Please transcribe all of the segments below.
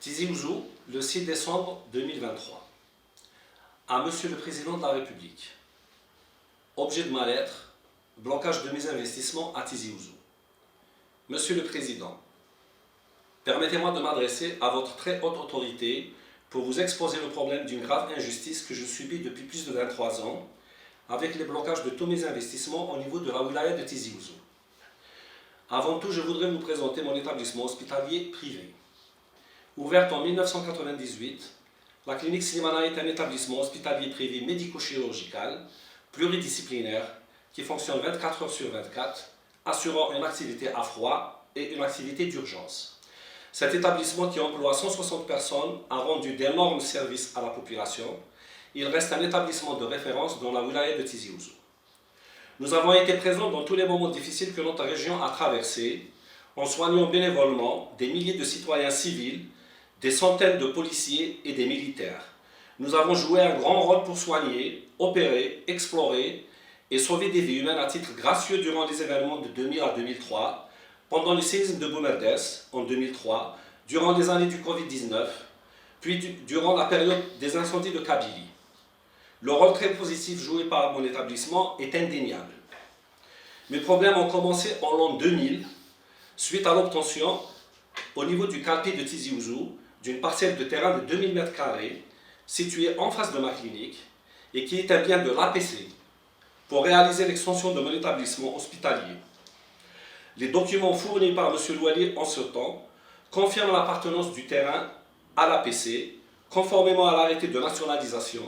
Tizi Ouzou, le 6 décembre 2023. À Monsieur le Président de la République. Objet de ma lettre, blocage de mes investissements à Tizi Ouzou. Monsieur le Président, permettez-moi de m'adresser à votre très haute autorité pour vous exposer le problème d'une grave injustice que je subis depuis plus de 23 ans avec les blocages de tous mes investissements au niveau de la wilaya de Tizi Ouzou. Avant tout, je voudrais vous présenter mon établissement hospitalier privé. Ouverte en 1998, la clinique Slimana est un établissement hospitalier privé médico-chirurgical, pluridisciplinaire, qui fonctionne 24 heures sur 24, assurant une activité à froid et une activité d'urgence. Cet établissement qui emploie 160 personnes a rendu d'énormes services à la population. Il reste un établissement de référence dans la wilaya de Tizi Ouzou. Nous avons été présents dans tous les moments difficiles que notre région a traversés, en soignant bénévolement des milliers de citoyens civils, des centaines de policiers et des militaires. Nous avons joué un grand rôle pour soigner, opérer, explorer et sauver des vies humaines à titre gracieux durant les événements de 2000 à 2003, pendant le séisme de Boumerdès en 2003, durant les années du Covid-19, puis durant la période des incendies de Kabylie. Le rôle très positif joué par mon établissement est indéniable. Mes problèmes ont commencé en l'an 2000, suite à l'obtention, au niveau du calpi de Tizi Ouzou, d'une parcelle de terrain de 2000 m² située en face de ma clinique et qui est un bien de l'APC pour réaliser l'extension de mon établissement hospitalier. Les documents fournis par M. Louali en ce temps confirment l'appartenance du terrain à l'APC conformément à l'arrêté de nationalisation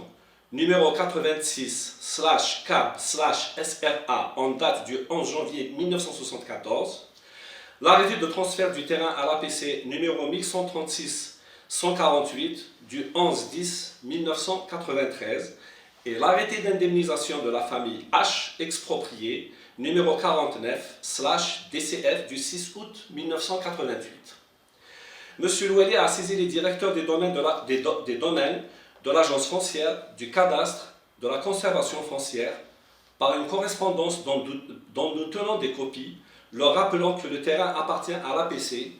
numéro 86/CAB/SRA en date du 11 janvier 1974, l'arrêté de transfert du terrain à l'APC numéro 1136-148 du 11-10-1993 et l'arrêté d'indemnisation de la famille H expropriée numéro 49/DCF du 6 août 1988. M. Louali a saisi les directeurs des domaines de l'agence foncière, du cadastre, de la conservation foncière, par une correspondance dont nous tenons des copies, leur rappelant que le terrain appartient à l'APC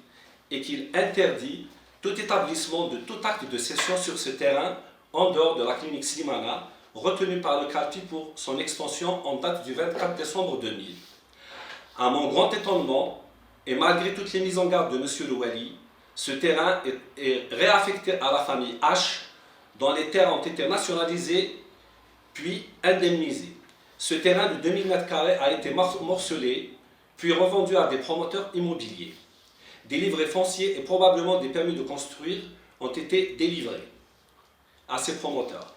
et qu'il interdit tout établissement de tout acte de cession sur ce terrain en dehors de la clinique Slimana, retenue par le calpi pour son extension en date du 24 décembre 2000. À mon grand étonnement, et malgré toutes les mises en garde de M. Louali, ce terrain est réaffecté à la famille H, dont les terres ont été nationalisées puis indemnisées. Ce terrain de 2000 m² a été morcelé puis revendu à des promoteurs immobiliers. Des livrets fonciers et probablement des permis de construire ont été délivrés à ces promoteurs.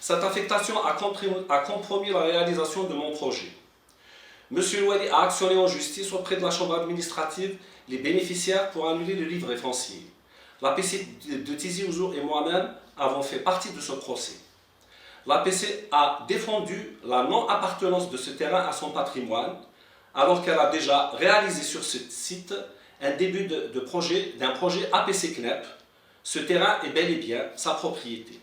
Cette affectation a compromis la réalisation de mon projet. M. Louali a actionné en justice auprès de la chambre administrative les bénéficiaires pour annuler le livret foncier. L'APC de Tizi Ouzou et moi-même avons fait partie de ce procès. L'APC a défendu la non-appartenance de ce terrain à son patrimoine, alors qu'elle a déjà réalisé sur ce site un début d'un projet APC-CNEP. Ce terrain est bel et bien sa propriété.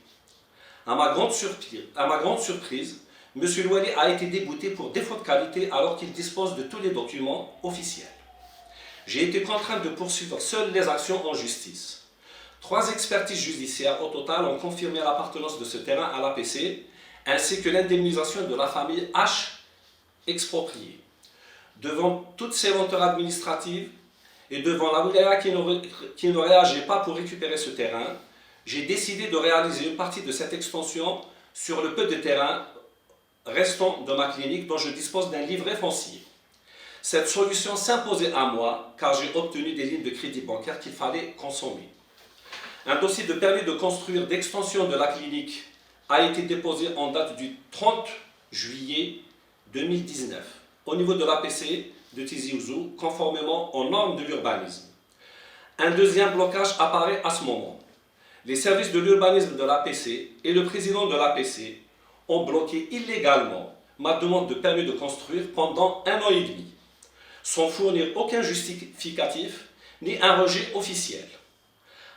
À ma grande surprise, M. Louali a été débouté pour défaut de qualité alors qu'il dispose de tous les documents officiels. J'ai été contraint de poursuivre seules les actions en justice. 3 expertises judiciaires au total ont confirmé l'appartenance de ce terrain à l'APC, ainsi que l'indemnisation de la famille H expropriée. Devant toutes ces lenteurs administratives et devant la wilaya qui ne réagit pas pour récupérer ce terrain, j'ai décidé de réaliser une partie de cette extension sur le peu de terrain restant de ma clinique dont je dispose d'un livret foncier. Cette solution s'imposait à moi car j'ai obtenu des lignes de crédit bancaire qu'il fallait consommer. Un dossier de permis de construire d'extension de la clinique a été déposé en date du 30 juillet 2019 au niveau de l'APC de Tizi Ouzou, conformément aux normes de l'urbanisme. Un deuxième blocage apparaît à ce moment. Les services de l'urbanisme de l'APC et le président de l'APC ont bloqué illégalement ma demande de permis de construire pendant 1 an et demi, sans fournir aucun justificatif ni un rejet officiel.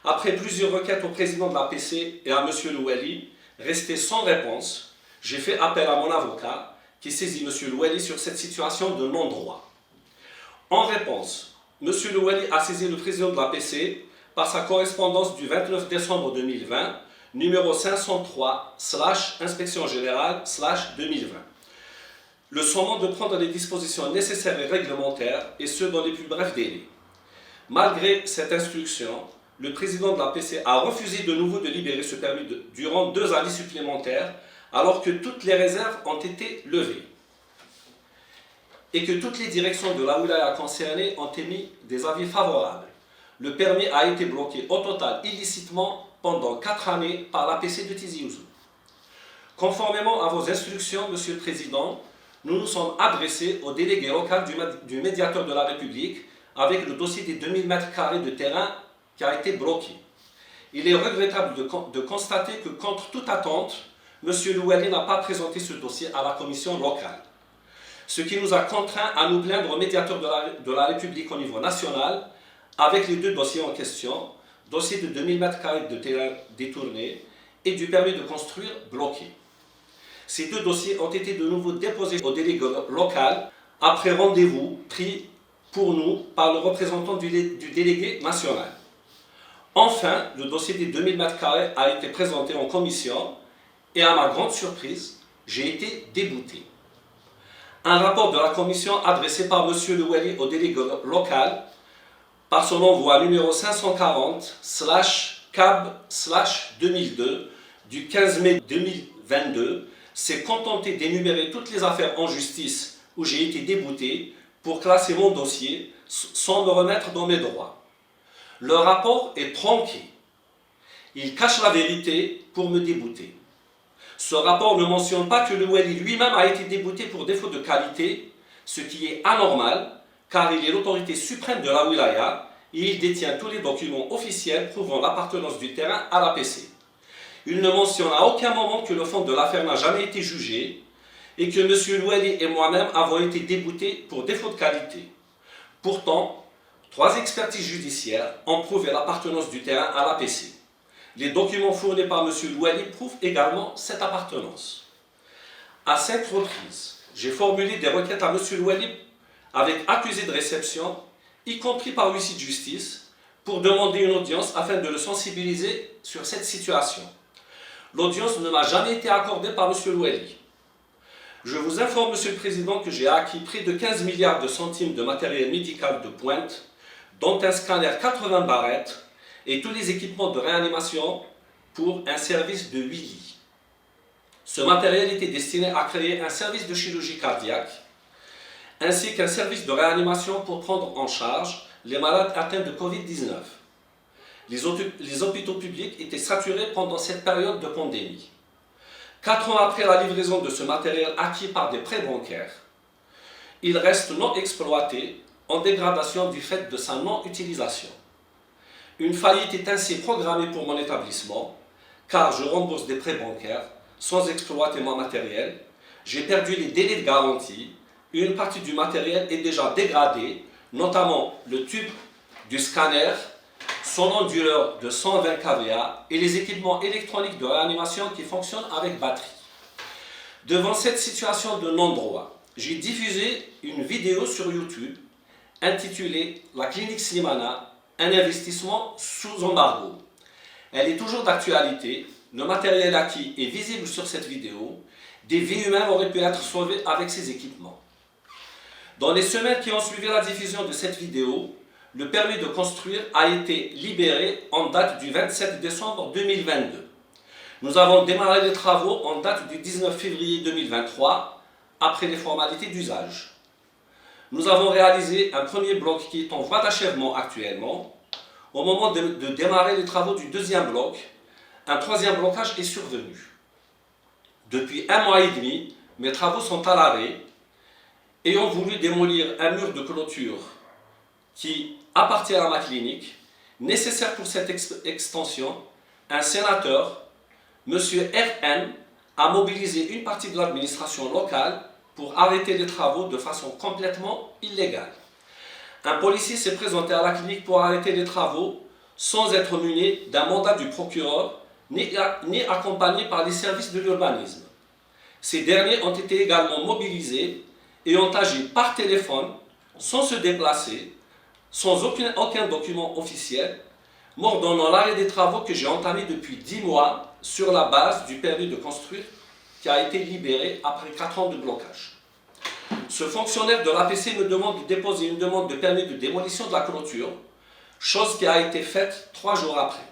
Après plusieurs requêtes au président de l'APC et à M. Louali, resté sans réponse, j'ai fait appel à mon avocat qui saisit M. Louali sur cette situation de non-droit. En réponse, M. Louali a saisi le président de l'APC par sa correspondance du 29 décembre 2020, numéro 503/Inspection Générale/2020. Le sommant de prendre les dispositions nécessaires et réglementaires, et ce dans les plus brefs délais. Malgré cette instruction, le président de la PC a refusé de nouveau de libérer ce permis durant 2 années supplémentaires, alors que toutes les réserves ont été levées et que toutes les directions de la wilaya concernées ont émis des avis favorables. Le permis a été bloqué au total illicitement pendant 4 années par l'APC de Tizi Ouzou. Conformément à vos instructions, Monsieur le Président, nous nous sommes adressés au délégué local du médiateur de la République avec le dossier des 2000 m² de terrain qui a été bloqué. Il est regrettable de constater que, contre toute attente, M. Louali n'a pas présenté ce dossier à la commission locale. Ce qui nous a contraints à nous plaindre au médiateur de la République au niveau national avec les 2 dossiers en question, dossier de 2000 m² de terrain détourné et du permis de construire bloqué. Ces 2 dossiers ont été de nouveau déposés au délégué local après rendez-vous pris pour nous par le représentant du délégué national. Enfin, le dossier des 2000 m² a été présenté en commission et à ma grande surprise, j'ai été débouté. Un rapport de la commission adressé par M. Louali au délégué local par son envoi numéro 540/CAB/2002 du 15 mai 2022 s'est contenté d'énumérer toutes les affaires en justice où j'ai été débouté pour classer mon dossier sans me remettre dans mes droits. Le rapport est tronqué. Il cache la vérité pour me débouter. Ce rapport ne mentionne pas que le Louali lui-même a été débouté pour défaut de qualité, ce qui est anormal, car il est l'autorité suprême de la wilaya et il détient tous les documents officiels prouvant l'appartenance du terrain à l'APC. Il ne mentionne à aucun moment que le fond de l'affaire n'a jamais été jugé et que M. Louali et moi-même avons été déboutés pour défaut de qualité. Pourtant, 3 expertises judiciaires ont prouvé l'appartenance du terrain à l'APC. Les documents fournis par M. Louali prouvent également cette appartenance. À 5 reprises, j'ai formulé des requêtes à M. Louali avec accusé de réception, y compris par huissier de justice, pour demander une audience afin de le sensibiliser sur cette situation. L'audience ne m'a jamais été accordée par M. Louali. Je vous informe, Monsieur le Président, que j'ai acquis près de 15 milliards de centimes de matériel médical de pointe, dont un scanner 80 barrettes et tous les équipements de réanimation pour un service de 8 lits. Ce matériel était destiné à créer un service de chirurgie cardiaque, ainsi qu'un service de réanimation pour prendre en charge les malades atteints de Covid-19. Les hôpitaux publics étaient saturés pendant cette période de pandémie. 4 ans après la livraison de ce matériel acquis par des prêts bancaires, il reste non exploité, en dégradation du fait de sa non-utilisation. Une faillite est ainsi programmée pour mon établissement, car je rembourse des prêts bancaires sans exploiter mon matériel. J'ai perdu les délais de garantie, une partie du matériel est déjà dégradée, notamment le tube du scanner, son onduleur de 120 kVA et les équipements électroniques de réanimation qui fonctionnent avec batterie. Devant cette situation de non-droit, j'ai diffusé une vidéo sur YouTube intitulée « La clinique Slimana, un investissement sous embargo ». Elle est toujours d'actualité, le matériel acquis est visible sur cette vidéo, des vies humaines auraient pu être sauvées avec ces équipements. Dans les semaines qui ont suivi la diffusion de cette vidéo, le permis de construire a été libéré en date du 27 décembre 2022. Nous avons démarré les travaux en date du 19 février 2023, après les formalités d'usage. Nous avons réalisé un premier bloc qui est en voie d'achèvement actuellement. Au moment de démarrer les travaux du deuxième bloc, un troisième blocage est survenu. Depuis 1 mois et demi, mes travaux sont à l'arrêt. Ayant voulu démolir un mur de clôture qui appartient à ma clinique, nécessaire pour cette extension, un sénateur, M. RN, a mobilisé une partie de l'administration locale pour arrêter les travaux de façon complètement illégale. Un policier s'est présenté à la clinique pour arrêter les travaux sans être muni d'un mandat du procureur ni accompagné par les services de l'urbanisme. Ces derniers ont été également mobilisés et ont agi par téléphone, sans se déplacer, sans aucun document officiel, m'ordonnant l'arrêt des travaux que j'ai entamés depuis 10 mois sur la base du permis de construire qui a été libéré après 4 ans de blocage. Ce fonctionnaire de l'APC me demande de déposer une demande de permis de démolition de la clôture, chose qui a été faite 3 jours après.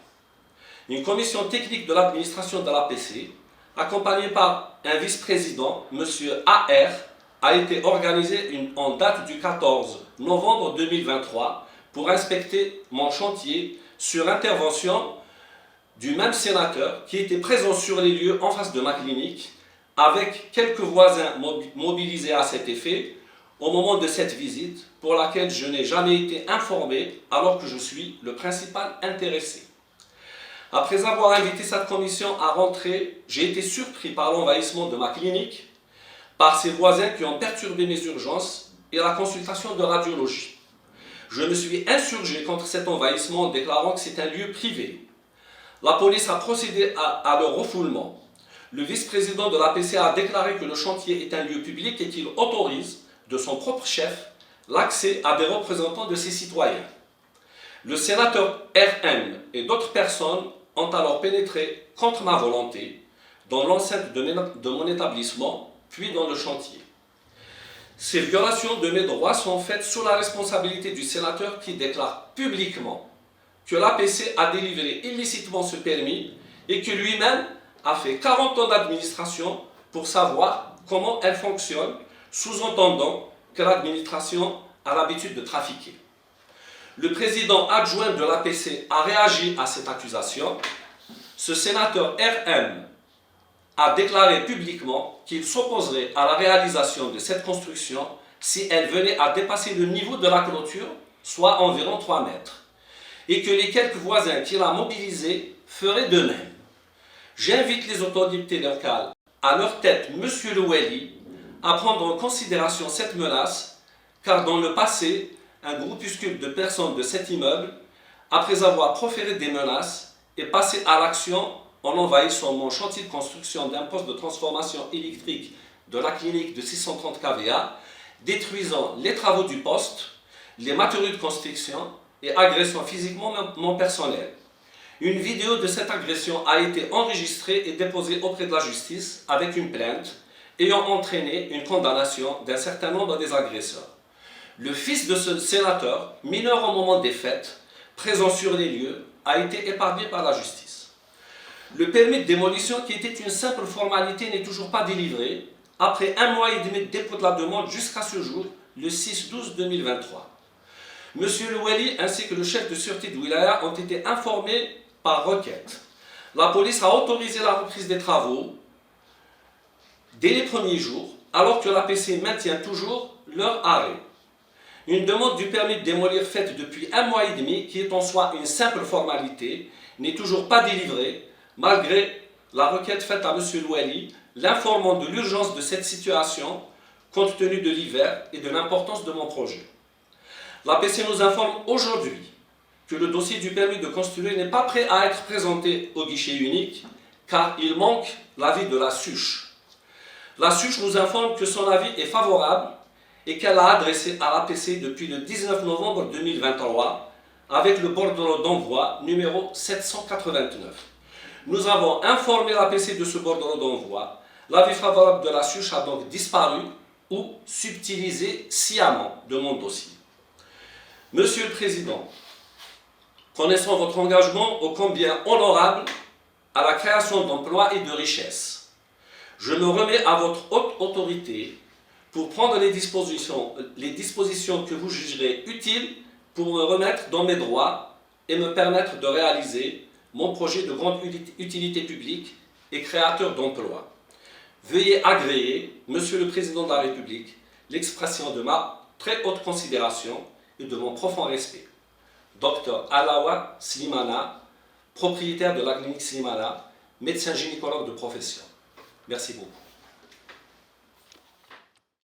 Une commission technique de l'administration de l'APC, accompagnée par un vice-président, M. AR, a été organisée en date du 14 novembre 2023 pour inspecter mon chantier sur intervention du même sénateur qui était présent sur les lieux en face de ma clinique avec quelques voisins mobilisés à cet effet au moment de cette visite pour laquelle je n'ai jamais été informé alors que je suis le principal intéressé. Après avoir invité cette commission à rentrer, j'ai été surpris par l'envahissement de ma clinique par ces voisins qui ont perturbé mes urgences et la consultation de radiologie. Je me suis insurgé contre cet envahissement en déclarant que c'est un lieu privé. La police a procédé à leur refoulement. Le vice-président de l'APC a déclaré que le chantier est un lieu public et qu'il autorise, de son propre chef, l'accès à des représentants de ses citoyens. Le sénateur RM et d'autres personnes ont alors pénétré contre ma volonté dans l'enceinte de mon établissement, puis dans le chantier. Ces violations de mes droits sont faites sous la responsabilité du sénateur qui déclare publiquement que l'APC a délivré illicitement ce permis et que lui-même a fait 40 ans d'administration pour savoir comment elle fonctionne, sous-entendant que l'administration a l'habitude de trafiquer. Le président adjoint de l'APC a réagi à cette accusation. Ce sénateur RM a déclaré publiquement qu'il s'opposerait à la réalisation de cette construction si elle venait à dépasser le niveau de la clôture, soit environ 3 mètres, et que les quelques voisins qu'il a mobilisés feraient de même. J'invite les autorités locales, à leur tête M. Loueli, à prendre en considération cette menace, car dans le passé, un groupuscule de personnes de cet immeuble, après avoir proféré des menaces, est passé à l'action en envahissant mon chantier de construction d'un poste de transformation électrique de la clinique de 630 kVA, détruisant les travaux du poste, les matériaux de construction et agressant physiquement mon personnel. Une vidéo de cette agression a été enregistrée et déposée auprès de la justice avec une plainte ayant entraîné une condamnation d'un certain nombre des agresseurs. Le fils de ce sénateur, mineur au moment des faits, présent sur les lieux, a été épargné par la justice. Le permis de démolition, qui était une simple formalité, n'est toujours pas délivré, après 1 mois et demi de dépôt de la demande jusqu'à ce jour, le 6/12/2023. M. Loueli ainsi que le chef de sûreté de Wilaya ont été informés par requête. La police a autorisé la reprise des travaux dès les premiers jours, alors que l'APC maintient toujours leur arrêt. Une demande du permis de démolir faite depuis 1 mois et demi, qui est en soi une simple formalité, n'est toujours pas délivrée, malgré la requête faite à M. Loueli, l'informant de l'urgence de cette situation, compte tenu de l'hiver et de l'importance de mon projet. L'APC nous informe aujourd'hui que le dossier du permis de construire n'est pas prêt à être présenté au guichet unique, car il manque l'avis de la SUCH. La SUCH nous informe que son avis est favorable et qu'elle l'a adressé à l'APC depuis le 19 novembre 2023 avec le bordereau d'envoi numéro 789. Nous avons informé l'APC de ce bordereau d'envoi. L'avis favorable de la SUCH a donc disparu ou subtilisé sciemment de mon dossier. Monsieur le Président, connaissant votre engagement ô combien honorable à la création d'emplois et de richesses, je me remets à votre haute autorité pour prendre les dispositions que vous jugerez utiles pour me remettre dans mes droits et me permettre de réaliser mon projet de grande utilité publique et créateur d'emplois. Veuillez agréer, Monsieur le Président de la République, l'expression de ma très haute considération et de mon profond respect. Dr Alawa Slimana, propriétaire de la clinique Slimana, médecin gynécologue de profession. Merci beaucoup.